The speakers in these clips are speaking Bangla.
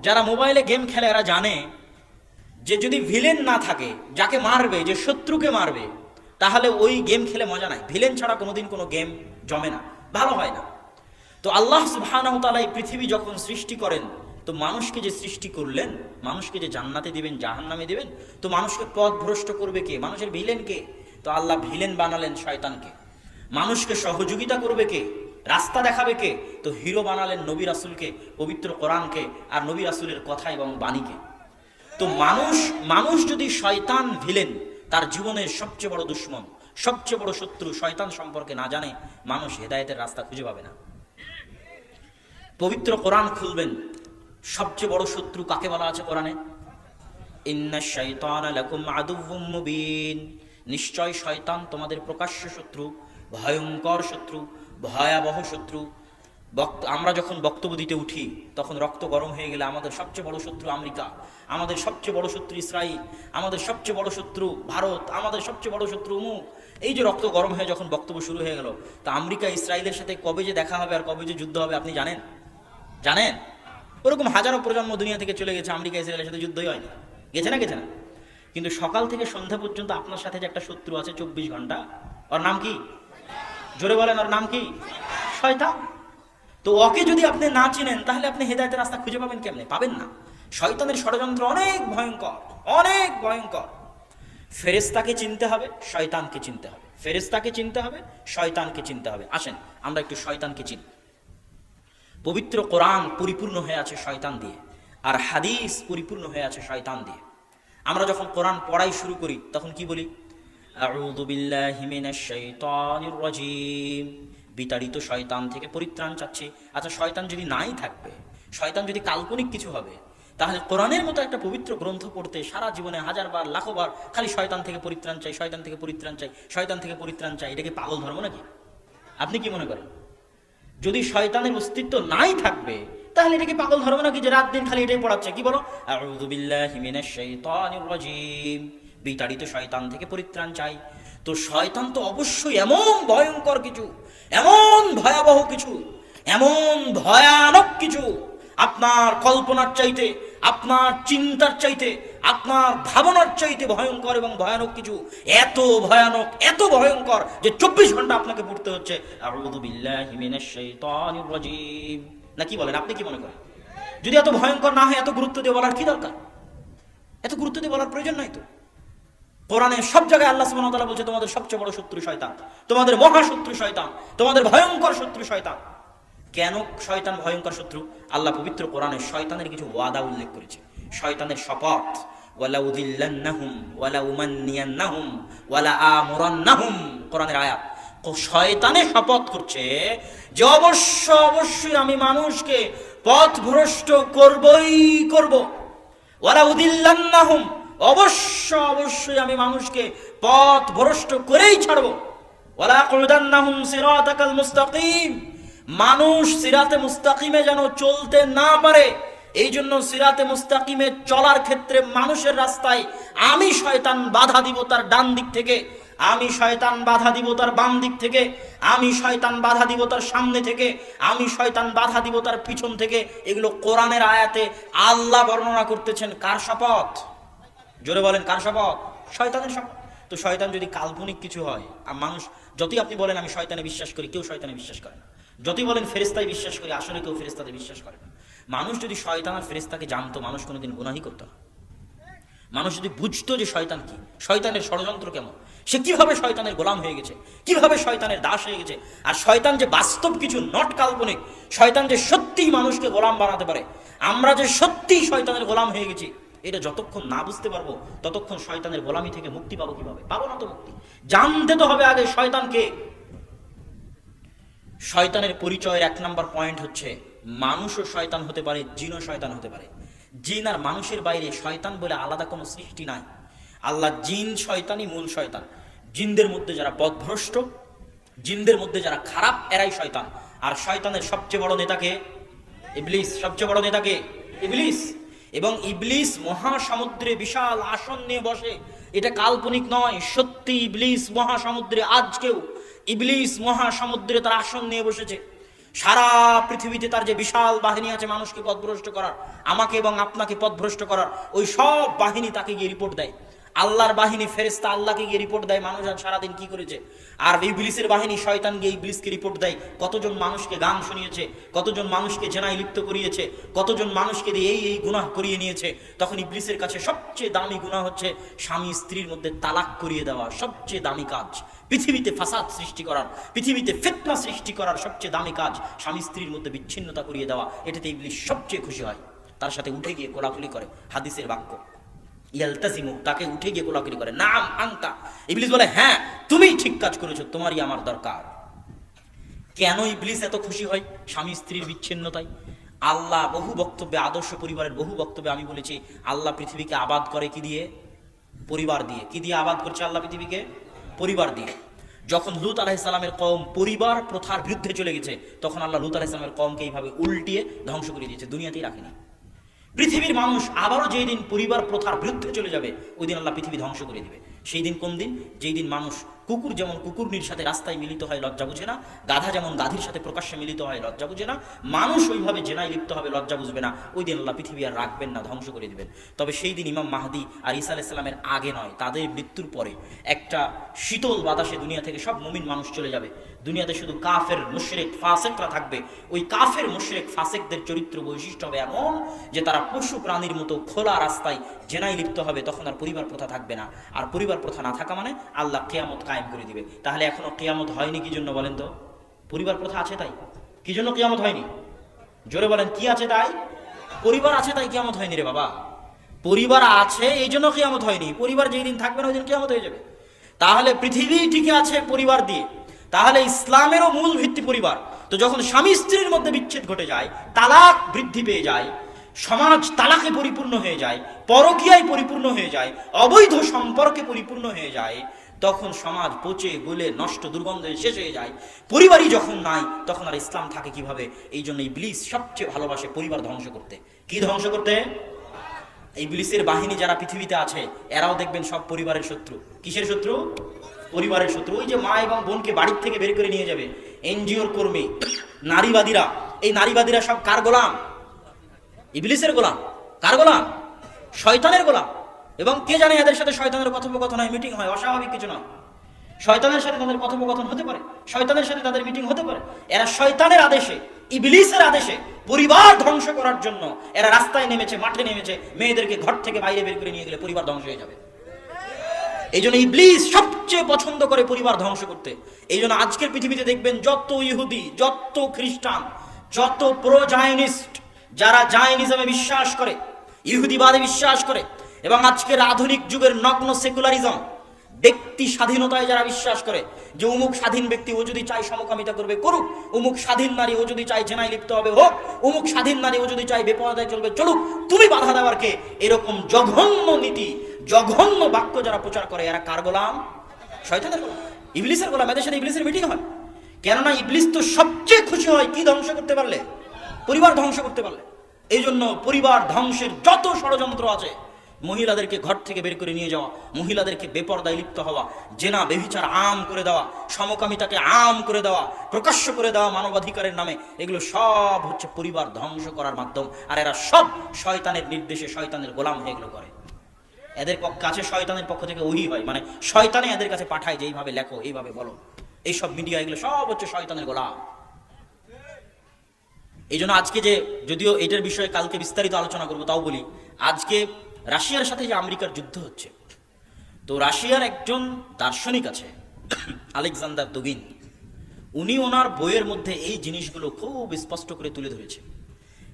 যারা মোবাইলে গেম খেলে এরা জানে যে যদি ভিলেন না থাকে, যাকে মারবে, যে শত্রুকে মারবে, তাহলে ওই গেম খেলে মজা নাই। ভিলেন ছাড়া কোনোদিন কোনো গেম জমে না, ভালো হয় না। তো আল্লাহ সুবহানাহু ওয়া তাআলা এই পৃথিবী যখন সৃষ্টি করেন, তো মানুষকে যে সৃষ্টি করলেন, মানুষকে যে জান্নাতে দিবেন, জাহান্নামে দিবেন, তো মানুষকে পথ ভ্রষ্ট করবে কে? মানুষের ভিলেন কে? তো আল্লাহ ভিলেন বানালেন শয়তানকে। মানুষকে সহযোগিতা করবে কে? রাস্তা দেখাবে কে? তো হিরো বানালেন নবী রাসূলকে, পবিত্র কোরআনকে, আর নবী রাসূলের কথা এবং বাণীকে। তো মানুষ যদি শয়তান ভিলেন, তার জীবনের সবচেয়ে বড় দুশ্মন, সবচেয়ে বড় শত্রু শয়তান সম্পর্কে না জানে, মানুষ হেদায়েতের রাস্তা খুঁজে পাবে না। পবিত্র কোরআন খুলবেন, সবচেয়ে বড় শত্রু কাকে বলা আছে কোরআনে? ইন্নাশ শাইতানা লাকুম আদুউম মুবিন। নিশ্চয় শয়তান তোমাদের প্রকাশ্য শত্রু, ভয়ঙ্কর শত্রু, ভয়াবহ শত্রু। আমরা যখন বক্তব্য দিতে উঠি, তখন রক্ত গরম হয়ে গেলে আমাদের সবচেয়ে বড় শত্রু আমেরিকা, আমাদের সবচেয়ে বড় শত্রু ইসরায়েল, আমাদের সবচেয়ে বড় শত্রু ভারত, আমাদের সবচেয়ে বড় শত্রু অমুক। এই যে রক্ত গরম হয়ে যখন বক্তব্য শুরু হয়ে গেল, তা আমেরিকা ইসরায়েলের সাথে কবে যে দেখা হবে আর কবে যে যুদ্ধ হবে আপনি জানেন? জানেন? ওরকম হাজারো প্রজন্ম দুনিয়া থেকে চলে গেছে, আমেরিকা ইসরায়েলের সাথে যুদ্ধই হয় না। গেছে না? গেছে না? কিন্তু সকাল থেকে সন্ধ্যা পর্যন্ত আপনার সাথে যে একটা শত্রু আছে 24 ঘন্টা, ওর নাম কি? জোরে বলেন, ওর নাম কি? শয়তান। তো ওকে যদি আপনি না চিনেন, তাহলে আপনি হেদায়েতের রাস্তা খুঁজে পাবেন কেমনে? পাবেন না। শয়তানের ষড়যন্ত্র অনেক ভয়ঙ্কর, অনেক ভয়ঙ্কর। ফেরেশতাকে চিনতে হবে, শয়তানকে চিনতে হবে। ফেরেশতাকে চিনতে হবে, শয়তানকে চিনতে হবে। আসেন আমরা একটু শয়তানকে চিনি। পবিত্র কোরআন পরিপূর্ণ হয়ে আছে শয়তান দিয়ে, আর হাদিস পরিপূর্ণ হয়ে আছে শয়তান দিয়ে। আমরা যখন কোরআন পড়াই শুরু করি, তখন কি বলি? আউযু বিল্লাহি মিনাশ শাইতানির রাজীম। বিতাড়িত শয়তান থেকে পরিত্রাণ চাচ্ছি। আচ্ছা, শয়তান যদি নাই থাকবে, শয়তান যদি কাল্পনিক কিছু হবে, তাহলে কোরআনের মতো একটা পবিত্র গ্রন্থ পড়তে সারা জীবনে হাজারবার লাখবার খালি শয়তান থেকে পরিত্রাণ চাই, শয়তান থেকে পরিত্রাণ চাই, শয়তান থেকে পরিত্রাণ চাই, এটা কি পাগল ধর্ম নাকি? আপনি কি মনে করেন? যদি শয়তানের অস্তিত্ব নাই থাকবে, তাহলে এটা কি পাগল ধর্ম নাকি যে রাত দিন খালি এটাই পড়াচ্ছে? কি বলো? আউযু বিল্লাহি মিনাশ শাইতানির রাজীম। বিতাড়িত শয়তান থেকে পরিত্রাণ চাই। তো শয়তান তো অবশ্যই এমন ভয়ঙ্কর কিছু, এমন ভয়াবহ কিছু, এমন ভয়ানক কিছু, আপনার কল্পনার চাইতে, আপনার চিন্তার চাইতে, আপনার ভাবনার চাইতে ভয়ঙ্কর এবং ভয়ানক কিছু। এত ভয়ানক, এত ভয়ঙ্কর যে 24 ঘন্টা আপনাকে পড়তে হচ্ছে আউযু বিল্লাহি মিনাশ শাইতানির রাজীম। না কি বলেন? আপনি কি মনে করেন? যদি এত ভয়ঙ্কর না হয়, এত গুরুত্ব দিয়ে বলার কি দরকার? এত গুরুত্ব দিয়ে বলার প্রয়োজন নাই তো। কোরআনে সব জায়গায় আল্লাহ সুবহানাহু ওয়া তাআলা বলছে তোমাদের সবচেয়ে বড় শত্রু শয়তান, তোমাদের মহাশত্রু শয়তান, তোমাদের ভয়ঙ্কর শত্রু শয়তান। কেন শয়তান ভয়ঙ্কর শত্রু? আল্লাহ পবিত্র কোরআনে শয়তানের কিছু ওয়াদা উল্লেখ করেছে, শয়তানের শপথ। ওয়ালা উযিল্লান্নাহুম ওয়ালা উমান্নিয়ান্নাহুম ওয়ালা আমুরান্নাহুম, কোরআনের আয়াত। শয়তানের শপথ করছে যে অবশ্যই আমি মানুষকে পথভ্রষ্ট করবই করব। ওয়ালা উযিল্লান্নাহুম, অবশ্যই আমি মানুষকে পথ ভ্রষ্ট করেই ছাড়বো। ওয়ালা আকুদান্নাহুম সিরাতাকাল মুস্তাকিম, মানুষ সিরাতে মুস্তাকিমে যেন চলতে না পারে, এই জন্য সিরাতে মুস্তাকিমে চলার ক্ষেত্রে মানুষের রাস্তায় আমি শয়তান বাধা দিব তার ডান দিক থেকে, আমি শয়তান বাধা দিব তার বাম দিক থেকে, আমি শয়তান বাধা দিব তার সামনে থেকে, আমি শয়তান বাধা দিব তার পিছন থেকে। এগুলো কোরআনের আয়াতে আল্লাহ বর্ণনা করতেছেন। কার শপথ? জোরে বলেন, কার শপথ? শয়তানের শপথ। তো শয়তান যদি কাল্পনিক কিছু হয়, আর মানুষ যতই আপনি বলেন আমি শয়তানে বিশ্বাস করি, কেউ শয়তানে বিশ্বাস করে না। যতই বলেন ফেরেশতায় বিশ্বাস করি, আসলে কেউ ফেরেশতাতে বিশ্বাস করে না। মানুষ যদি শয়তান আর ফেরেশতাকে জানতো, মানুষ কোনোদিন গুনাহই করতো না। মানুষ যদি বুঝতো যে শয়তান কি, শয়তানের ষড়যন্ত্র কেমন, সে কিভাবে শয়তানের গোলাম হয়ে গেছে, কিভাবে শয়তানের দাস হয়ে গেছে, আর শয়তান যে বাস্তব কিছু, নট কাল্পনিক, শয়তান যে সত্যিই মানুষকে গোলাম বানাতে পারে, আমরা যে সত্যিই শয়তানের গোলাম হয়ে গেছি, এটা যতক্ষণ না বুঝতে পারবো, ততক্ষণ শয়তানের গোলামি থেকে মুক্তি পাবো কিভাবে? পাবো না তো মুক্তি। জানতে তো হবে আগে শয়তান কে। শয়তানের পরিচয়ের 1 নম্বর পয়েন্ট হচ্ছে মানুষও শয়তান হতে পারে, জিনও শয়তান হতে পারে। জিন আর মানুষের বাইরে শয়তান বলে আলাদা কোনো সৃষ্টি নাই। আল্লাহ জিন শয়তানই মূল শয়তান। জিনদের মধ্যে যারা পথভ্রষ্ট, জিনদের মধ্যে যারা খারাপ, এরাই শয়তান। আর শয়তানের সবচেয়ে বড় নেতাকে ইবলিস, সবচেয়ে বড় নেতাকে ইবলিস। এবং ইবলিস মহাসমুদ্রে বিশাল আসন নিয়ে বসে, এটা কাল্পনিক নয়, সত্যি ইবলিস মহাসমুদ্রে, আজকেও ইবলিস মহাসমুদ্রে তার আসন নিয়ে বসেছে। সারা পৃথিবীতে তার যে বিশাল বাহিনী আছে মানুষকে পথভ্রষ্ট করার, আমাকে এবং আপনাকে পথভ্রষ্ট করার, ওই সব বাহিনী তাকে গিয়ে রিপোর্ট দেয়। আল্লাহর বাহিনী ফেরেশতা আল্লাহকে গিয়ে রিপোর্ট দেয় মানুষ আজ সারাদিন কি করেছে। আর ইবলিসের বাহিনী শয়তান গিয়ে ইবলিসকে রিপোর্ট দেয় কতজন মানুষকে গান শুনিয়েছে, কতজন মানুষকে জেনায় লিপ্ত করিয়েছে, কতজন মানুষকে দিয়ে এই গুনাহ করিয়ে নিয়েছে। তখন ইবলিসের কাছে সবচেয়ে দামি গুনাহ হচ্ছে স্বামী স্ত্রীর মধ্যে তালাক করিয়ে দেওয়া। সবচেয়ে দামি কাজ পৃথিবীতে ফাসাদ সৃষ্টি করার, পৃথিবীতে ফিতনা সৃষ্টি করার সবচেয়ে দামি কাজ স্বামী স্ত্রীর মধ্যে বিচ্ছিন্নতা করিয়ে দেওয়া। এটাতে ইবলিস সবচেয়ে খুশি হয়, তার সাথে উঠে গিয়ে কোলাকুলি করে। হাদিসের বাক্য, ইয়ালতাজিমু, তাকে উঠে গিয়ে কোলাকুলি করে, নাম আনতা। ইবলিস বলে হ্যাঁ তুমি ঠিক কাজ করেছো, তোমারই আমার দরকার। কেন ইবলিস এত খুশি হয় স্বামী স্ত্রীর বিচ্ছিন্নতায়? আল্লাহ বহু বক্তব্যে, আদর্শ পরিবারের বহু বক্তব্যে আমি বলেছি, আল্লাহ পৃথিবীকে আবাদ করে কি দিয়ে? পরিবার দিয়ে। কি দিয়ে আবাদ করছে আল্লাহ পৃথিবীকে? পরিবার দিয়ে। যখন লূত আলাইহিস সালামের কওম পরিবার প্রথার বিরুদ্ধে চলে গেছে, তখন আল্লাহ লূত আলাইহিস সালামের কওমকে এইভাবে উল্টিয়ে ধ্বংস করে দিয়েছে, দুনিয়াতেই রাখেনি। পৃথিবীর মানুষ আবারও যেই দিন পরিবার প্রথার বিরুদ্ধে চলে যাবে, ওই দিন আল্লাহ পৃথিবী ধ্বংস করে দিবে। সেই দিন কোন দিন? যেই দিন মানুষ কুকুর যেমন কুকুরনির সাথে রাস্তায় মিলিত হয় লজ্জা বুঝে না, গাধা যেমন গাধীর সাথে প্রকাশ্যে মিলিত হয় লজ্জা বুঝে না, মানুষ ওইভাবে জেনায় লিপ্ত হবে লজ্জা বুঝবে না। ওই দিন আল্লাহ পৃথিবী আর রাখবেন না, ধ্বংস করে দিবেন। তবে সেই দিন ইমাম মাহদি আর ঈসা আলাইহিস সালামের আগে নয়, তাদের মৃত্যুর পরে একটা শীতল বাতাসে দুনিয়া থেকে সব মুমিন মানুষ চলে যাবে। দুনিয়াতে শুধু কাফের মুশরিক ফাসিকরা থাকবে। ওই কাফের মুশরিক ফাসিকদের চরিত্র বৈশিষ্ট্য হবে এমন যে তারা পশু প্রাণীর মতো খোলা রাস্তায় জেনায় লিপ্ত হবে। তখন আর পরিবার প্রথা থাকবে না। আর পরিবার প্রথা না থাকা মানে আল্লাহ কিয়ামত কায়েম করে দিবে। তাহলে এখনো কিয়ামত হয়নি কি জন্য বলেন তো? পরিবার প্রথা আছে তাই। কি জন্য কিয়ামত হয়নি? জোরে বলেন, কি আছে তাই? পরিবার আছে তাই কিয়ামত হয়নি রে বাবা। পরিবার আছে এই জন্য কিয়ামত হয়নি। পরিবার যেই দিন থাকবে না ওই দিন কিয়ামত হয়ে যাবে। তাহলে পৃথিবী টিকে আছে পরিবার দিয়ে। তাহলে ইসলামেরও মূল ভিত্তি পরিবার। তো যখন স্বামী স্ত্রীর মধ্যে বিচ্ছেদ ঘটে যায়, তালাক বৃদ্ধি পেয়ে যায়, সমাজ তালাকে পরিপূর্ণ হয়ে যায়, পরকীয়ায় পরিপূর্ণ হয়ে যায়, অবৈধ সম্পর্কে পরিপূর্ণ হয়ে যায়, তখন সমাজ পচে গলে নষ্ট দুর্গন্ধে শেষ হয়ে যায়। পরিবারই যখন নাই, তখন আর ইসলাম থাকে কিভাবে? এই জন্য ইবলিস সবচেয়ে ভালোবাসে পরিবার ধ্বংস করতে। কি ধ্বংস করতে? ইবলিসের বাহিনী যারা পৃথিবীতে আছে, এরাও দেখবেন সব পরিবারের শত্রু। কিসের শত্রু? পরিবারের শত্রু। ওই যে মা এবং বোনকে বাড়ির থেকে বের করে নিয়ে যাবে এনজিওর কর্মী, নারীবাদীরা, এই নারীবাদীরা সব কার গোলাম? ইবলিসের গোলাম। কার গোলাম? শয়তানের গোলাম। এবং কে জানে এদের সাথে শয়তানের কথোপকথন হয়, মিটিং হয়, অস্বাভাবিক কিছু নয়। শয়তানের সাথে তাদের কথোপকথন হতে পারে, শয়তানের সাথে তাদের মিটিং হতে পারে। এরা শয়তানের আদেশে, ইবলিসের আদেশে পরিবার ধ্বংস করার জন্য এরা রাস্তায় নেমেছে, মাঠে নেমেছে। মেয়েদেরকে ঘর থেকে বাইরে বের করে নিয়ে গেলে পরিবার ধ্বংস হয়ে যাবে। এই জন্য ইবলিস সবচেয়ে পছন্দ করে পরিবার ধ্বংস করতে। এই জন্য আজকের পৃথিবীতে দেখবেন যত ইহুদি, যত খ্রিস্টান, যত প্রো জায়নিস্ট, যারা জায়নিজমে বিশ্বাস করে, ইহুদিবাদে বিশ্বাস করে, এবং আজকের আধুনিক যুগের নগ্ন সেকুলারিজম, ব্যক্তি স্বাধীনতায় যারা বিশ্বাস করে যে অমুক স্বাধীন ব্যক্তি ও যদি চায় সমকামিতা করবে করুক, অমুক স্বাধীন নারী ও যদি চায় জেনায় লিপ্ত হবে হোক, অমুক স্বাধীন নারী ও যদি চায় বেপরদায় চলবে চলুক, তুমি বাধা দেওয়ার কে? এরকম জঘন্য নীতি, জঘন্য বাক্য যারা প্রচার করে, এরা কার গোলাম? শয়তানের গোলাম, ইবলিসের গোলাম। এদের সাথে ইবলিসের মিটিং হয়। কেননা ইবলিস তো সবচেয়ে খুশি হয় কি ধ্বংস করতে পারলে? পরিবার ধ্বংস করতে পারলে। এই জন্য পরিবার ধ্বংসের যত ষড়যন্ত্র আছে, মহিলাদেরকে ঘর থেকে বের করে নিয়ে যাওয়া, মহিলাদেরকে বেপরদায় লিপ্ত হওয়া, জেনা বেভিচার আম করে দেওয়া, সমকামিতাকে আম করে দেওয়া, প্রকাশ্য করে দেওয়া মানবাধিকারের নামে, এগুলো সব হচ্ছে পরিবার ধ্বংস করার মাধ্যম। আর এরা সব শয়তানের নির্দেশে, শয়তানের গোলাম হয়ে এগুলো করে। এদের কাছে শয়তানের পক্ষ থেকে ওহি হয়, মানে শয়তানে এদের কাছে পাঠায় যে এইভাবে লেখো, এইভাবে বলো। এইসব মিডিয়া এগুলো সব হচ্ছে শয়তানের গোলাম। এই জন্য আজকে যে, যদিও এটার বিষয়ে কালকে বিস্তারিত আলোচনা করবো, তাও বলি, আজকে রাশিয়ার সাথে যে আমেরিকার যুদ্ধ হচ্ছে, তো রাশিয়ার একজন দার্শনিক আছে আলেকজান্ডার দুগিন, উনি ওনার বইয়ের মধ্যে এই জিনিসগুলো খুব স্পষ্ট করে তুলে ধরেছে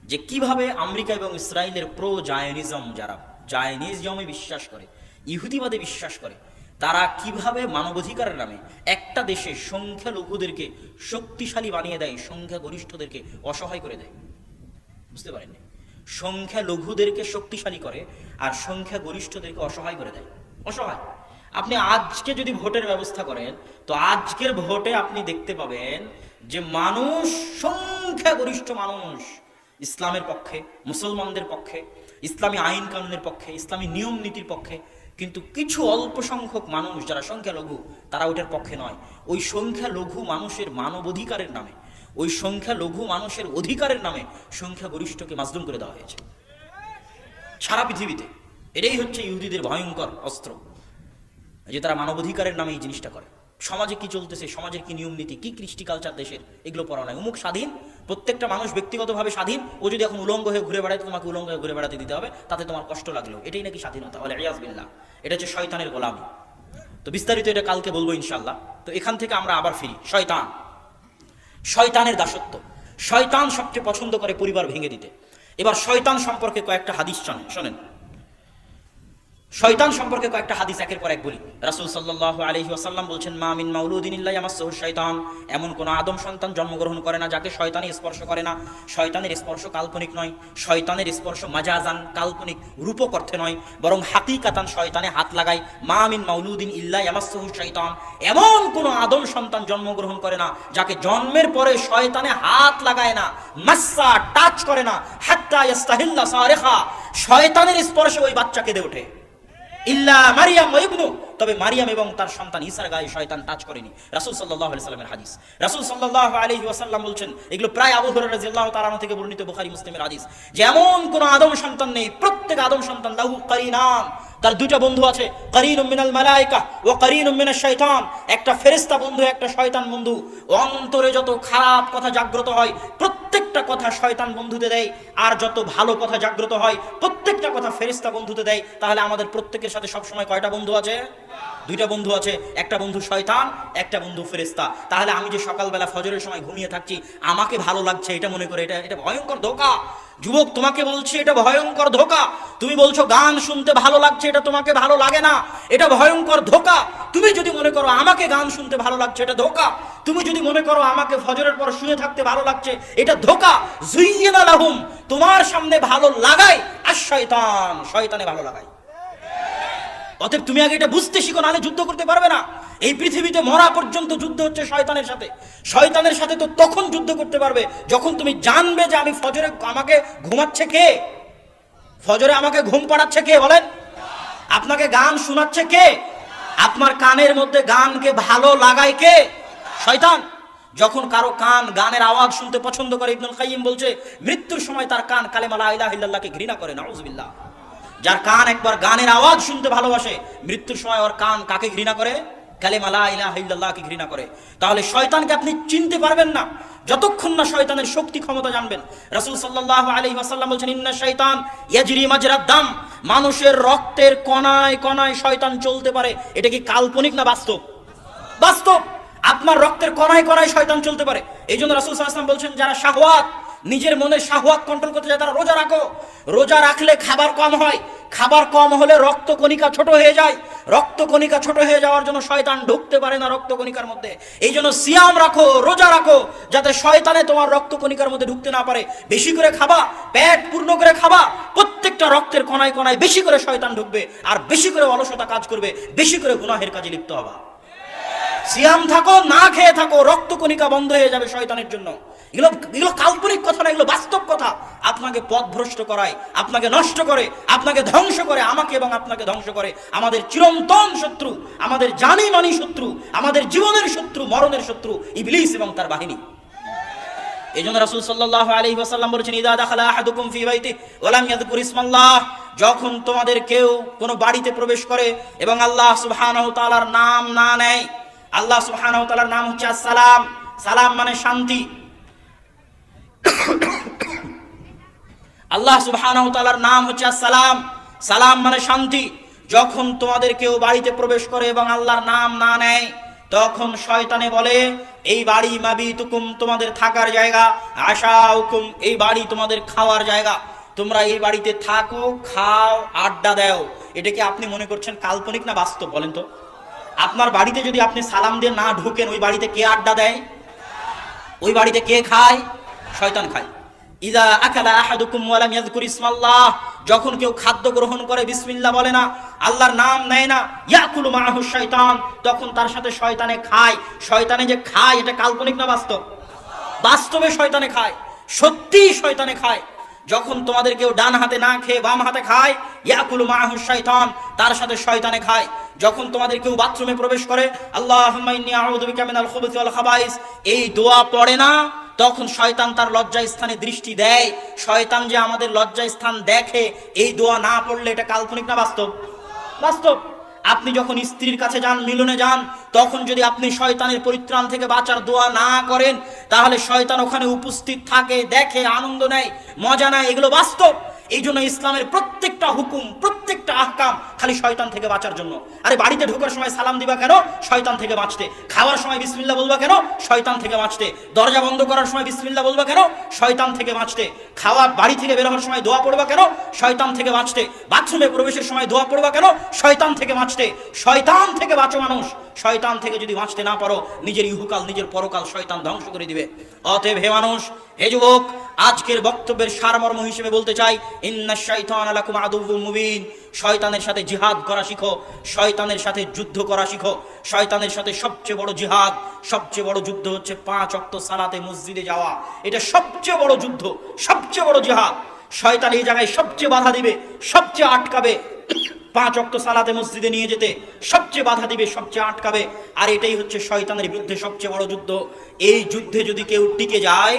যে কিভাবে আমেরিকা এবং ইসরায়েলের প্রো জায়নিজম, যারা জায়নিজমে বিশ্বাস করে, ইহুদিবাদে বিশ্বাস করে, তারা কিভাবে মানবাধিকারের নামে একটা দেশে সংখ্যালঘুদেরকে শক্তিশালী বানিয়ে দেয়, সংখ্যাগরিষ্ঠদেরকে অসহায় করে দেয়। বুঝতে পারেননি? সংখ্যালঘুদেরকে শক্তিশালী করে আর সংখ্যাগরিষ্ঠদেরকে অসহায় করে দেয়। অসহায়। আপনি আজকে যদি ভোটের ব্যবস্থা করেন, তো আজকের ভোটে আপনি দেখতে পাবেন যে মানুষ, সংখ্যাগরিষ্ঠ মানুষ ইসলামের পক্ষে, মুসলমানদের পক্ষে, ইসলামী আইন কানুনের পক্ষে, ইসলামী নিয়ম নীতির পক্ষে, কিন্তু কিছু অল্প সংখ্যক মানুষ যারা সংখ্যালঘু, তারা ওটার পক্ষে নয়। ওই সংখ্যালঘু মানুষের মানবাধিকারের নামে, ওই সংখ্যালঘু মানুষের অধিকারের নামে সংখ্যাগরিষ্ঠকে মাজলুম করে দেওয়া হয়েছে সারা পৃথিবীতে। এটাই হচ্ছে ইহুদিদের ভয়ঙ্কর অস্ত্র, যে তারা মানবাধিকারের নামে এই জিনিসটা করে। সমাজে কি চলতেছে, সমাজের কি নিয়ম নীতি, কি কৃষ্টি কালচার দেশের, এগুলো পড়া নয়। অমুক স্বাধীন, প্রত্যেকটা মানুষ ব্যক্তিগতভাবে স্বাধীন, ও যদি এখন উলঙ্গ হয়ে ঘুরে বেড়ায় তোমাকে উলঙ্গ হয়ে ঘুরে বেড়াতে দিতে হবে, তাতে তোমার কষ্ট লাগলো, এটাই নাকি স্বাধীনতা? বলে রিয়াজ বিল্লাহ, এটা হচ্ছে শয়তানের গোলামি। তো বিস্তারিত এটা কালকে বলবো ইনশাল্লাহ। তো এখান থেকে আমরা আবার ফিরি। শয়তান, শয়তানের দাসত্ব। শয়তান সবচেয়ে পছন্দ করে পরিবার ভেঙে দিতে। এবার শয়তান সম্পর্কে কয়েকটা হাদিস শোনেন। শয়তান সম্পর্কে কয়েকটা হাদিস একের পর এক বলি। রাসূল সাল্লাল্লাহু আলাইহি ওয়াসাল্লাম বলছেন, মা মিন মাউলুদিন ইল্লা ইয়ামাসসুহু শাইতান, এমন কোন আদম সন্তান জন্মগ্রহণ করে না যাকে শয়তানি স্পর্শ করে না। শয়তানের স্পর্শ কাল্পনিক নয়, শয়তানের স্পর্শ মাজাজান, কাল্পনিক রূপক অর্থে নয়, বরং হাকিকাতান শয়তানে হাত লাগায়। মা মিন মাউলুদিন ইল্লা ইয়ামাসসুহু শাইতান, এমন কোন আদম সন্তান জন্মগ্রহণ করে না যাকে জন্মের পরে শয়তানে হাত লাগায় না, মাসসা টাচ করে না, হাত্তা ইস্তাহিল্লা সারিখা, শয়তানের স্পর্শে ওই বাচ্চা কেঁদে ওঠে। ইল্লা মারিয়াম ওয়া ইবনু, তবে মারিয়াম এবং তার সন্তান ঈসার গায়ে শয়তান টাচ করেনি। রাসূল সাল্লাল্লাহু আলাইহি ওয়াসাল্লামের হাদিস। রাসূল সাল্লাল্লাহু আলাইহি ওয়াসাল্লাম বলছেন, এগুলো প্রায় আবু হুরায়রা রাদিয়াল্লাহু তাআলা থেকে বর্ণিত বুখারী মুসলিমের হাদিস, যে এমন কোন আদম সন্তান নেই, প্রত্যেক আদম সন্তান লাহু কারিনান, তার দুইটা বন্ধু আছে, কারিনুম মিনাল মালায়েকা ওয়া কারিনুম মিনাশ শাইতান, একটা ফেরেশতা বন্ধু, একটা শয়তান বন্ধু। অন্তরে যত খারাপ কথা জাগ্রত হয় প্রত্যেকটা কথা শয়তান বন্ধুতে দেয়, আর যত ভালো কথা জাগ্রত হয় প্রত্যেকটা কথা ফেরেশতা বন্ধুতে দেয়। তাহলে আমাদের প্রত্যেকের সাথে সব সময় কয়টা বন্ধু আছে? দুইটা বন্ধু আছে, একটা বন্ধু শয়তান, একটা বন্ধু ফেরেশতা। তাহলে আমি যে সকালবেলা ফজরের সময় ঘুমিয়ে থাকছি, আমাকে ভালো লাগছে এটা মনে করে, এটা ভয়ঙ্কর ধোঁকা। যুবক, তোমাকে বলছি এটা ভয়ঙ্কর ধোঁকা। তুমি বলছো গান শুনতে ভালো লাগছে, এটা তোমাকে ভালো লাগে না, এটা ভয়ঙ্কর ধোঁকা। তুমি যদি মনে করো আমাকে গান শুনতে ভালো লাগছে, এটা ধোঁকা। তুমি যদি মনে করো আমাকে ফজরের পর শুয়ে থাকতে ভালো লাগছে, এটা ধোঁকা। যুইয়িনা লাহুম, তোমার সামনে ভালো লাগায় আশ-শাইতান, শয়তানে ভালো লাগায়। অতএব তুমি আগে এটা বুঝতে শিখো, নাহলে যুদ্ধ করতে পারবে না। এই পৃথিবীতে মরা পর্যন্ত যুদ্ধ হচ্ছে শয়তানের সাথে। শয়তানের সাথে তো তখন যুদ্ধ করতে পারবে যখন তুমি জানবে যে আমি ফজরে আমাকে ঘুমাচ্ছে কে, ফজরে আমাকে ঘুম পাড়াচ্ছে কে, বলেন? আপনাকে গান শোনাচ্ছে কে? আপনার কানের মধ্যে গানকে ভালো লাগায় কে? শয়তান। যখন কারো কান গানের আওয়াজ শুনতে পছন্দ করে, ইবনুল কাইয়িম বলছে মৃত্যুর সময় তার কান কালেমা লা ইলাহা ইল্লাল্লাহকে ঘৃণা করে। নাউযুবিল্লাহ। যার কান একবার গানের আওয়াজ শুনতে ভালোবাসে, মৃত্যুর সময় ওর কান কাকে ঘৃণা করে? কালেমা লা ইলাহা ইল্লাল্লাহকে ঘৃণা করে। তাহলে শয়তানকে আপনি চিনতে পারবেন না যতক্ষণ না শয়তানের শক্তি ক্ষমতা জানবেন। রাসূল সাল্লাল্লাহু আলাইহি ওয়াসাল্লাম বলেছেন, ইন্নাশ শাইতান ইয়াজরি মাজরাদ দাম, মানুষের রক্তের কণায় কণায় শয়তান চলতে পারে। এটা কি কাল্পনিক না বাস্তব? বাস্তব। আপনার রক্তের কণায় কণায় শয়তান চলতে পারে। এই জন্য রাসূল সাল্লাল্লাহু আলাইহি ওয়াসাল্লাম বলছেন, যারা শাহওয়াত, নিজের মনের শাহওয়াত কন্ট্রোল করতে যায়, তারা রোজা রাখো। রোজা রাখলে খাবার কম হয়, খাবার কম হলে রক্তকণিকা ছোট হয়ে যায়, রক্তকণিকা ছোট হয়ে যাওয়ার জন্য শয়তান ঢুকতে পারে না রক্তকণিকার মধ্যে। এই জন্য সিয়াম রাখো, রোজা রাখো, যাতে শয়তানে তোমার রক্তকণিকার মধ্যে ঢুকতে না পারে। বেশি করে খাবা, পেট পূর্ণ করে খাবা, প্রত্যেকটা রক্তের কণায় কণায় বেশি করে শয়তান ঢুকবে, আর বেশি করে অলসতা কাজ করবে, বেশি করে গুনাহের কাজে লিপ্ত হবা। সিয়াম থাকো, না খেয়ে থাকো, রক্তকণিকা বন্ধ হয়ে যাবে শয়তানের জন্য। এগুলো কাল্পনিক কথা না, এগুলো বাস্তব কথা। আপনাকে পথভ্রষ্ট করায়, আপনাকে নষ্ট করে, আপনাকে ধ্বংস করে, আমাকে এবং আপনাকে ধ্বংস করে। আমাদের চিরন্তন শত্রু, আমাদের জানি মানি শত্রু, আমাদের জীবনের শত্রু, মরণের শত্রু ইবলিস এবং তার বাহিনী। এই জন্য রাসূল সাল্লাল্লাহু আলাইহি ওয়াসাল্লাম বলেছেন, ইযা দাখালা আহাদুকুম ফি বাইতি ওয়া লাম ইয়াযকুর ইসমাল্লাহ, যখন তোমাদের কেউ কোনো বাড়িতে প্রবেশ করে এবং আল্লাহ সুবহানাহু তাআলার নাম না নেয়। আল্লাহ সুবহানাহু তাআলার নাম হচ্ছে আসসালাম। সালাম মানে শান্তি। আল্লাহ সুবহানাহু তাআলার নাম হচ্ছে আসসালাম, সালাম মানে শান্তি। যখন তোমাদের কেউ বাড়িতে প্রবেশ করে এবং আল্লাহর নাম না নেয়, তখন শয়তানে বলে, এই বাড়ি মাবিতুকুম, তোমাদের থাকার জায়গা, আশাউকুম, এই বাড়ি তোমাদের খাওয়ার জায়গা, তোমরা এই বাড়িতে থাকো, খাও, আড্ডা দাও। এটা কি আপনি মনে করছেন কাল্পনিক না বাস্তব? বলেন তো। আপনার বাড়িতে যদি আপনি সালাম দিয়ে না ঢোকেন, ওই বাড়িতে কে আড্ডা দেয়? ওই বাড়িতে কে খায়? শয়তান খায়। ইযা আকালা আহাদুকুম ওয়া লাম ইয়াযকুর ইসমাল্লাহ, যখন কেউ খাদ্য গ্রহণ করে বিসমিল্লাহ বলে না, আল্লাহর নাম নেয় না, ইয়াকুলু মাআহু শাইতান, তখন তার সাথে শয়তানে খায়। শয়তানে যে খায়, এটা কাল্পনিক না বাস্তব? বাস্তবে শয়তানে খায়, সত্যি শয়তানে খায়। যখন তোমাদের কেউ ডান হাতে না খেয়ে বাম হাতে খায়, ইয়াকুলু মাআহু শাইতান, তার সাথে শয়তানে খায়। যখন তোমাদের কেউ বাথরুমে প্রবেশ করে, আল্লাহুম্মা ইন্নী আউযু বিকা মিনাল খুবুসি ওয়াল খাবাইস, এই দোয়া পড়ে না, তখন শয়তান তার লজ্জা স্থানে দৃষ্টি দেয়। শয়তান যে আমাদের লজ্জা স্থান দেখে, এই দোয়া না পড়লে এটা কাল্পনিক না বাস্তব? বাস্তব। আপনি যখন স্ত্রীর কাছে যান, মিলনে যান, তখন যদি আপনি শয়তানের পরিত্রাণ থেকে বাঁচার দোয়া না করেন, তাহলে শয়তান ওখানে উপস্থিত থাকে, দেখে, আনন্দ নেয়, মজা নেয়। এগুলো বাস্তব। এই জন্য ইসলামের প্রত্যেকটা হুকুম, প্রত্যেকটা আহকাম খালি শয়তান থেকে বাঁচার জন্য। আরে বাড়িতে ঢোকার সময় সালাম দিবা কেন? শয়তান থেকে বাঁচতে। খাওয়ার সময় বিসমিল্লাহ বলবা কেন? শয়তান থেকে বাঁচতে। দরজা বন্ধ করার সময় বিসমিল্লাহ বলবা কেন? শয়তান থেকে বাঁচতে। খাওয়া বাড়ি থেকে বের হওয়ার সময় দোয়া পড়বা কেন? শয়তান থেকে বাঁচতে। বাথরুমে প্রবেশের সময় দোয়া পড়বা কেন? শয়তান থেকে বাঁচতে। শয়তান থেকে বাঁচো মানুষ। শয়তান থেকে যদি বাঁচতে না পারো, নিজের ইহুকাল, নিজের পরকাল শয়তান ধ্বংস করে দিবে। অতএব হে মানুষ, হে যুবক, আজকের বক্তব্যের সারমর্ম হিসেবে বলতে চাই, ইন্নাশ শাইতানা লাকুম আদুউম মুবিন। শয়তানের সাথে জিহাদ করা শিখো, শয়তানের সাথে যুদ্ধ করা শিখো। শয়তানের সাথে সবচেয়ে বড় জিহাদ, সবচেয়ে বড় যুদ্ধ হচ্ছে 5 ওয়াক্ত সালাতে মসজিদে যাওয়া। এটা সবচেয়ে বড় যুদ্ধ, সবচেয়ে বড় জিহাদ। শয়তান এই জায়গায় সবচেয়ে বাধা দিবে, সবচেয়ে আটকাবে। 5 ওয়াক্ত সালাতে মসজিদে নিয়ে যেতে সবচেয়ে বাধা দিবে, সবচেয়ে আটকাবে। আর এটাই হচ্ছে শয়তানের বিরুদ্ধে সবচেয়ে বড় যুদ্ধ। এই যুদ্ধে যদি কেউ টিকে যায়,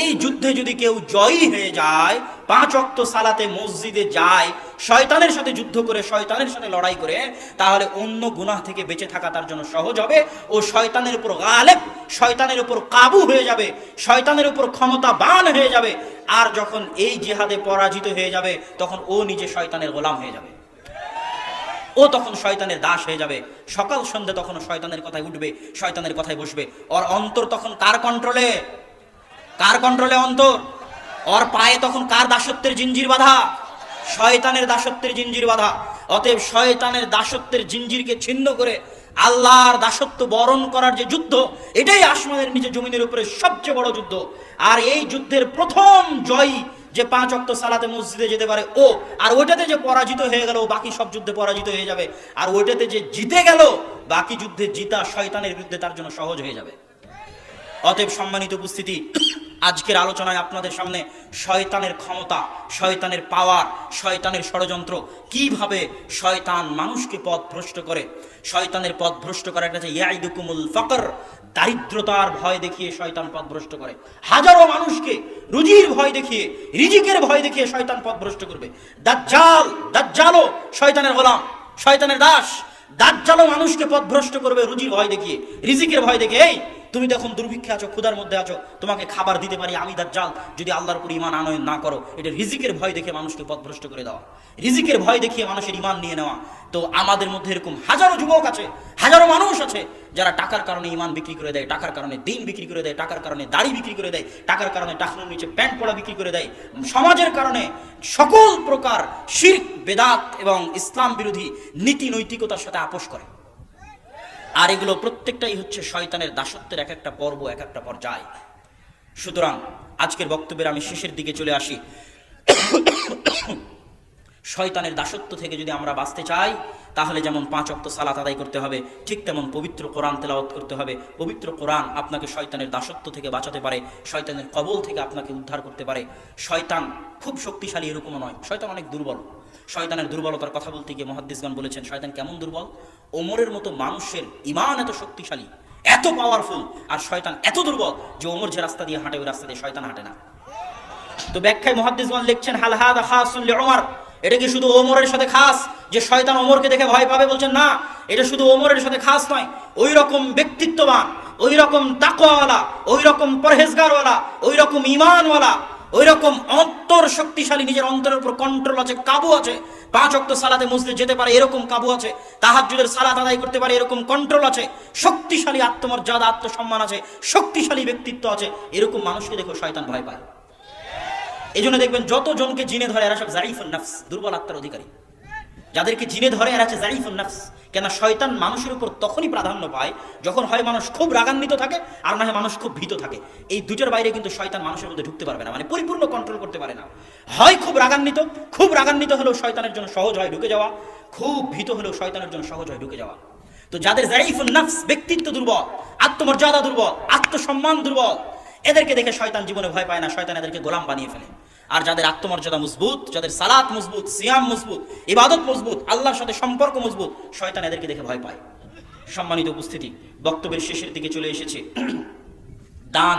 এই যুদ্ধে যদি কেউ জয়ী হয়ে যায়, 5 ওয়াক্ত সালাতে মসজিদে যায়, শয়তানের সাথে যুদ্ধ করে, শয়তানের সাথে লড়াই করে, তাহলে অন্য গুনাহ থেকে বেঁচে থাকা তার জন্য সহজ হবে। ও শয়তানের উপর গালেব, শয়তানের উপর কাবু হয়ে যাবে, শয়তানের উপর ক্ষমতাবান হয়ে যাবে। আর যখন এই জিহাদে পরাজিত হয়ে যাবে, তখন ও নিজে শয়তানের গোলাম হয়ে যাবে, ও তখন শয়তানের দাস হয়ে যাবে। সকাল সন্ধ্যা তখন শয়তানের কথায় উঠবে, শয়তানের কথায় বসবে। ওর অন্তর তখন কার কন্ট্রোলে? কার কন্ট্রোলে অন্তর? ওর পায়ে তখন কার দাসত্বের জিঞ্জির বাঁধা? শয়তানের দাসত্বের জিঞ্জির বাঁধা। অতএব শয়তানের দাসত্বের জিঞ্জিরকে ছিন্ন করে আল্লাহর দাসত্ব বরণ করার যে যুদ্ধ, এটাই আসমানের নিচে জমিনের উপরে সবচেয়ে বড় যুদ্ধ। আর এই যুদ্ধের প্রথম জয়ী যে 5 ওয়াক্ত সালাতে মসজিদে যেতে পারে ও, আর ওইটাতে যে পরাজিত হয়ে গেল, বাকি সব যুদ্ধে পরাজিত হয়ে যাবে। আর ওইটাতে যে জিতে গেল, বাকি যুদ্ধে জিতা শয়তানের বিরুদ্ধে তার জন্য সহজ হয়ে যাবে। অতএব সম্মানিত উপস্থিতি, আজকের আলোচনায় আপনাদের সামনে শয়তানের ক্ষমতা, শয়তানের পাওয়ার, শয়তানের ষড়যন্ত্র, কিভাবে শয়তান মানুষকে পথ ভ্রষ্ট করে। শয়তানের পথ ভ্রষ্ট করার কাছে ইয়াইদুকুমুল ফাকর, দারিদ্রতার ভয় দেখিয়ে শয়তান পথ ভ্রষ্ট করে। হাজারো মানুষকে রুজির ভয় দেখিয়ে, রিজিকের ভয় দেখিয়ে শয়তান পথ ভ্রষ্ট করবে। দাজ্জাল, দাজ্জালও শয়তানের গোলাম, শয়তানের দাস। দাজ্জালও মানুষকে পথ ভ্রষ্ট করবে রুজির ভয় দেখিয়ে, রিজিকের ভয় দেখিয়ে। এই তুমি দেখুন দুর্ভিক্ষে আছো, ক্ষুধার মধ্যে আছো, তোমাকে খাবার দিতে পারি আমি দাজ্জাল, যদি আল্লাহর উপর ঈমান আনয়ন না করো। এটা রিজিকের ভয় দেখে মানুষকে পথভ্রষ্ট করে দেওয়া, রিজিকের ভয় দেখিয়ে মানুষের ঈমান নিয়ে নেওয়া। তো আমাদের মধ্যে এরকম হাজারো যুবক আছে, হাজারো মানুষ আছে, যারা টাকার কারণে ঈমান বিক্রি করে দেয়, টাকার কারণে দিন বিক্রি করে দেয়, টাকার কারণে দাড়ি বিক্রি করে দেয়, টাকার কারণে টাকনুর নিচে প্যান্ট পরা বিক্রি করে দেয়। সমাজের কারণে সকল প্রকার শিরক, বেদাত এবং ইসলাম বিরোধী নীতি নৈতিকতার সাথে আপোষ করে। আর এগুলো প্রত্যেকটাই হচ্ছে শয়তানের দাসত্বের এক একটা পর্ব, এক একটা পর্যায়। সুতরাং আজকের বক্তব্যের আমি শেষের দিকে চলে আসি। শয়তানের দাসত্ব থেকে যদি আমরা বাঁচতে চাই, তাহলে যেমন 5 ওয়াক্ত সালাত আদায় করতে হবে, ঠিক তেমন পবিত্র কোরআন তেলাওয়াত করতে হবে। পবিত্র কোরআন আপনাকে শয়তানের দাসত্ব থেকে বাঁচাতে পারে, শয়তানের কবল থেকে আপনাকে উদ্ধার করতে পারে। শয়তান খুব শক্তিশালী এরকম নয়, শয়তান অনেক দুর্বল। শয়তানের দুর্বলতার কথা বলতে গিয়ে মুহাদ্দিসগণ বলেছেন, শয়তান কেমন দুর্বল? ওমরের মতো মানুষের ঈমান এত শক্তিশালী, এত পাওয়ারফুল, আর শয়তান এত দুর্বল যে ওমর যে রাস্তা দিয়ে হাঁটে, ওই রাস্তা দিয়ে শয়তান হাঁটে না। তো ব্যাখ্যায় মুহাদ্দিসগণ লিখছেন, হাল হাদা খাসুন লিউমর, এটা কি শুধু ওমরের সাথে খাস যে শয়তান ওমরকে দেখে ভয় পাবে? বলছেন না, এটা শুধু ওমরের সাথে খাস নয়। ওই রকম ব্যক্তিত্ববান, ওই রকম তাকওয়াওয়ালা, ওই রকম পরহেজগারওয়ালা, ওই রকম ঈমানওয়ালা, ওই রকম অন্তর শক্তিশালী, নিজের অন্তরের উপর কন্ট্রোল আছে, কাবু আছে, 5 ওয়াক্ত সালাতে মসজিদে যেতে পারে এরকম কাবু আছে, তাহাজ্জুদের সালাত আদায় করতে পারে এরকম কন্ট্রোল আছে, শক্তিশালী আত্মমর্যাদা, আত্মসম্মান আছে, শক্তিশালী ব্যক্তিত্ব আছে, এরকম মানুষকে দেখো শয়তান ভয় পায়। এই জন্য দেখবেন যত জনকে জিনে ধরে এরা সব জাইফুন নফস, দুর্বল আত্মার অধিকারী। যাদেরকে জিনে ধরে এরা হচ্ছে জাইফুন নফস। কেন? শয়তান মানুষের উপর তখনই প্রাধান্য পায় যখন হয় মানুষ খুব রাগান্বিত থাকে, আর না হয় মানুষ খুব ভীত থাকে। এই দুটোর বাইরে কিন্তু শয়তান মানুষের মধ্যে ঢুকতে পারবে না, মানে পরিপূর্ণ কন্ট্রোল করতে পারে না। হয় খুব রাগান্বিত, খুব রাগান্বিত হলেও শয়তানের জন্য সহজ হয় ঢুকে যাওয়া, খুব ভীত হলেও শয়তানের জন্য সহজ হয় ঢুকে যাওয়া। তো যাদের জাইফুন নফস, ব্যক্তিত্ব দুর্বল, আত্মমর্যাদা দুর্বল, আত্মসম্মান দুর্বল, এদেরকে দেখে শয়তান জীবনে ভয় পায় না, শয়তান এদেরকে গোলাম বানিয়ে ফেলে। আর যাদের আত্মমর্যাদা মজবুত, যাদের সালাত মজবুত, সিয়াম মজবুত, ইবাদত মজবুত, আল্লাহর সাথে সম্পর্ক মজবুত, শয়তান এদেরকে দেখে ভয় পায়। সম্মানিত উপস্থিতি, বক্তব্যের শেষের দিকে চলে এসেছে। দান,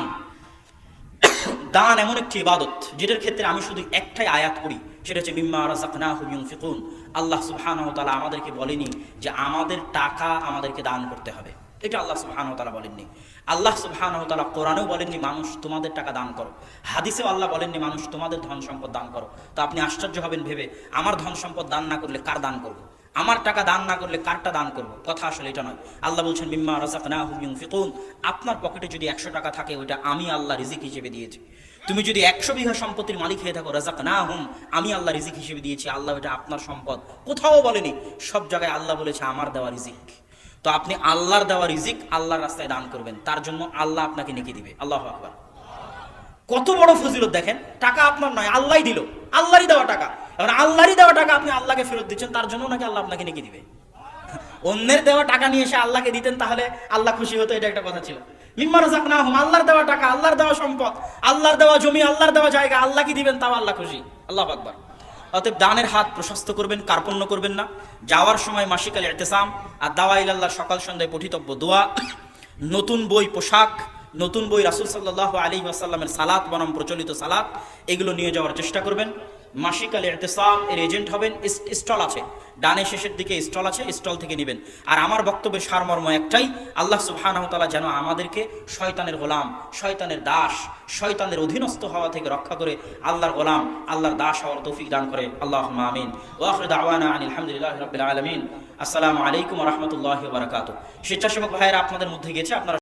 দান এমন একটি ইবাদত যেটার ক্ষেত্রে আমি শুধু একটাই আয়াত পড়ি, সেটা হচ্ছে মিম্মা রাযাকনাহুম ইউনফিকুন। আল্লাহ সুবহানাহু ওয়া তাআলা আমাদেরকে বলেনি যে আমাদের টাকা আমাদেরকে দান করতে হবে, এটা আল্লাহ সুবহানাহু ওয়া তাআলা বলেননি। আল্লাহ সুবহানাহু ওয়া তাআলা কোরআনেও বলেননি মানুষ তোমাদের টাকা দান করো, হাদিসেও আল্লাহ বলেননি মানুষ তোমাদের ধন সম্পদ দান করো। তো আপনি আশ্চর্য হবেন ভেবে, আমার ধন সম্পদ দান না করলে কার দান করব, আমার টাকা দান না করলে কারটা দান করব? কথা আসলে এটা নয়। আল্লাহ বলছেন মিম্মা রাযাকনাহুম ইউনফিকুন, আপনার পকেটে যদি 100 টাকা থাকে ওইটা আমি আল্লাহ রিজিক হিসেবে দিয়েছি। তুমি যদি 100 বিঘা সম্পত্তির মালিক হয়ে থাকো, রাযাকনাহুম, আমি আল্লাহ রিজিক হিসেবে দিয়েছি। আল্লাহ এটা আপনার সম্পদ কোথাও বলেনি, সব জায়গায় আল্লাহ বলেছে আমার দেওয়া রিজিক। তো আপনি আল্লাহর দেওয়া রিজিক আল্লাহর রাস্তায় দান করবেন, তার জন্য আল্লাহ আপনাকে নেকি দিবে। আল্লাহু আকবার। কত বড় ফজিলত দেখেন, টাকা আপনার নয়, আল্লাহই দিল, আল্লাহরই দেওয়া টাকা। এবার আল্লাহরই দেওয়া টাকা আপনি আল্লাহকে ফেরত দিচ্ছেন, তার জন্য নাকি আল্লাহ আপনাকে নেকি দিবে। অন্যের দেওয়া টাকা নিয়ে এসে আল্লাহকে দিতেন, তাহলে আল্লাহ খুশি হতো, এটা একটা কথা ছিল। মিম্মা রাযাকনাহুম, আল্লাহর দেওয়া টাকা, আল্লাহর দেওয়া সম্পদ, আল্লাহর দেওয়া জমি, আল্লাহর দেওয়া জায়গা, আল্লাহ কি দিবেন তাও আল্লাহ খুশি। আল্লাহু আকবার। অতএব দানের হাত প্রশস্ত করবেন, কার্পণ্য করবেন না। যাওয়ার সময় মাসিক আল ইতিসাম আর দাওয়া ইলাল্লাহ সকাল সন্ধ্যায় পঠিতব্য দোয়া, নতুন বই, পোশাক, নতুন বই, রাসূল সাল্লাল্লাহু আলাইহি ওয়াসাল্লামের সালাত বনাম প্রচলিত সালাত, এগুলো নিয়ে যাওয়ার চেষ্টা করবেন। মাসিক আল ইতিসাম এর এজেন্ট হবেন। স্টল আছে ডানে শেষের দিকে, স্টল আছে, স্টল থেকে নেবেন। আর আমার বক্তব্যের সারমর্ম একটাই, আল্লাহ সুবহানাহু ওয়া তাআলা যেন আমাদেরকে শয়তানের গোলাম, শয়তানের দাস, শয়তানের অধীনস্থ হওয়া থেকে রক্ষা করে আল্লাহর গোলাম, আল্লাহর দাস হওয়ার তৌফিক দান করে। আল্লাহুম্মা আমিন। ওয়া আখিরু দাওয়ানা আনিল হামদুলিল্লাহি রাব্বিল আলামিন। আসসালামু আলাইকুম ওয়া রাহমাতুল্লাহি ওয়া বারাকাতুহু। স্বেচ্ছাসেবক ভাইয়েরা আপনাদের মধ্যে গেছে, আপনারা